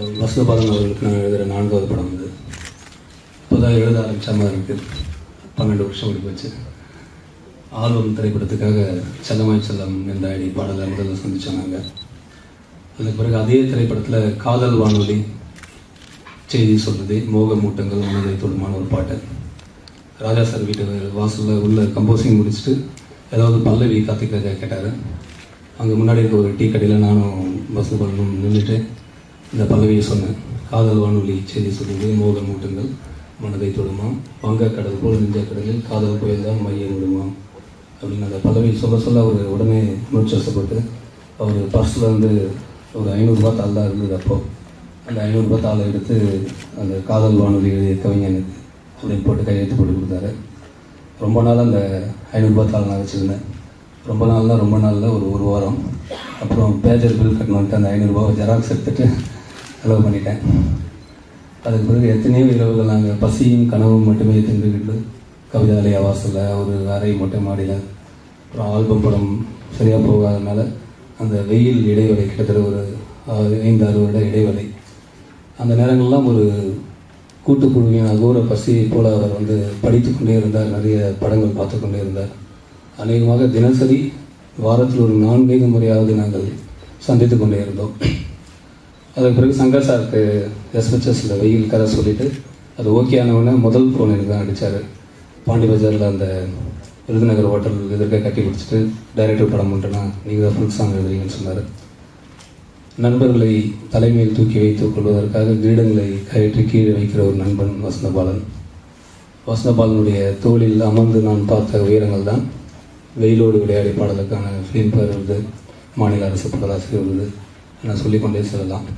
வசந்தபாலன் அவர்களுக்கு நான் எழுதுகிற 4வது படம் வந்து இப்போ தான் எழுத ஆரம்பித்த மாதிரி இருக்குது. 12 வருஷம் ஓடி போச்சு. ஆல்பம் திரைப்படத்துக்காக செல்லமாய் செல்லம் என்ற ஐடி பாடலை முதல்ல சந்திச்சாங்க. அதுக்கு பிறகு அதே திரைப்படத்தில் காதல் வானொலி செய்தி சொல்லுது, மோக மூட்டங்கள் மனதை தொடுமான ஒரு பாட்டு. ராஜா சார் வீட்டு வாசலில் உள்ள கம்போசிங் முடிச்சுட்டு ஏதாவது பல்லவி கார்த்திகாக கேட்டார். அங்கே முன்னாடி இருக்க ஒரு டீ கடையில் நானும் வசந்தபாலனும் நின்றுட்டு இந்த பல்லவியை சொன்னேன். காதல் வானொலி செய்தி சொல்லுது, மோக மூட்டங்கள் மனதை தொடுமாம், வங்கக்கடல் போல் நெஞ்ச கடலில் காதல் புயல் தான் மைய விடுமாம் அப்படின்னு அந்த பல்லவி சொல்ல அவர் உடனே உணர்ச்சிவசப்பட்டு அவர் பர்ஸில் வந்து ஒரு 500 ரூபா தாள் தான் இருந்தது. அப்போது அந்த 500 ரூபா தாளை எடுத்து அந்த காதல் வானொலி எழுதிய கவிஞனுக்கு அப்படின்னு போட்டு கையெழுத்து போட்டு கொடுத்தாரு. ரொம்ப நாள் அந்த 500 ரூபா தாள் நான் வச்சுருந்தேன். ரொம்ப நாளில் ஒரு வாரம் அப்புறம் பேஜர் பில் கட்டணுன்ட்டு அந்த 500 ரூபாவை ஜெராக்ஸ் எடுத்துகிட்டு செலவு பண்ணிட்டேன். அதுக்கு பிறகு எத்தனையோ இரவுகள் நாங்கள் பசியும் கனவும் மட்டுமே தின்றுக்கிட்டு கவிதாலய வாசலில் ஒரு அறை மொட்டை மாடியில் அப்புறம் ஆல்பம் படம் சரியாக போகாதனால அந்த வெயில் இடைவெளி கிட்டத்தட்ட ஒரு 5-6 வருட இடைவெளி. அந்த நேரங்கள்லாம் ஒரு கூட்டுக்குழுவின் அகோர பசியை போல் அவர் வந்து படித்து கொண்டே இருந்தார். நிறைய படங்கள் பார்த்து கொண்டே இருந்தார். அநேகமாக தினசரி வாரத்தில் ஒரு 4 முறையாவது நாங்கள் சந்தித்து கொண்டே இருந்தோம். அதுக்கு பிறகு சங்கர் சாருக்கு எஸ்ஹெச்எஸில் வெயில் கதை சொல்லிவிட்டு அது ஓகே ஆனவுடனே முதல் ஃபோன் எனக்கு தான் அடித்தார். பாண்டி பஜாரில் அந்த விருதுநகர் ஹோட்டல் எதிர்க்க கட்டி பிடிச்சிட்டு டைரக்டர் படம் பண்ணுறேன்னா நீங்கள் தான் ஃபுல் சாங் எழுதுறீங்கன்னு சொன்னார். நண்பர்களை தலைமையில் தூக்கி வைத்துக் கொள்வதற்காக கிரீடங்களை கயிற்றி கீழே வைக்கிற ஒரு நண்பன் வசந்தபாலன். வசந்தபாலனுடைய தோளில் அமர்ந்து நான் பார்த்த உயரங்கள் தான் வெயிலோடு விளையாடி பாடலுக்கான ஃபிலிம்பேர் விருது, மாநில அரசு பாடலாசிரியர் விருது நான் சொல்லிக்கொண்டே செல்லலாம்.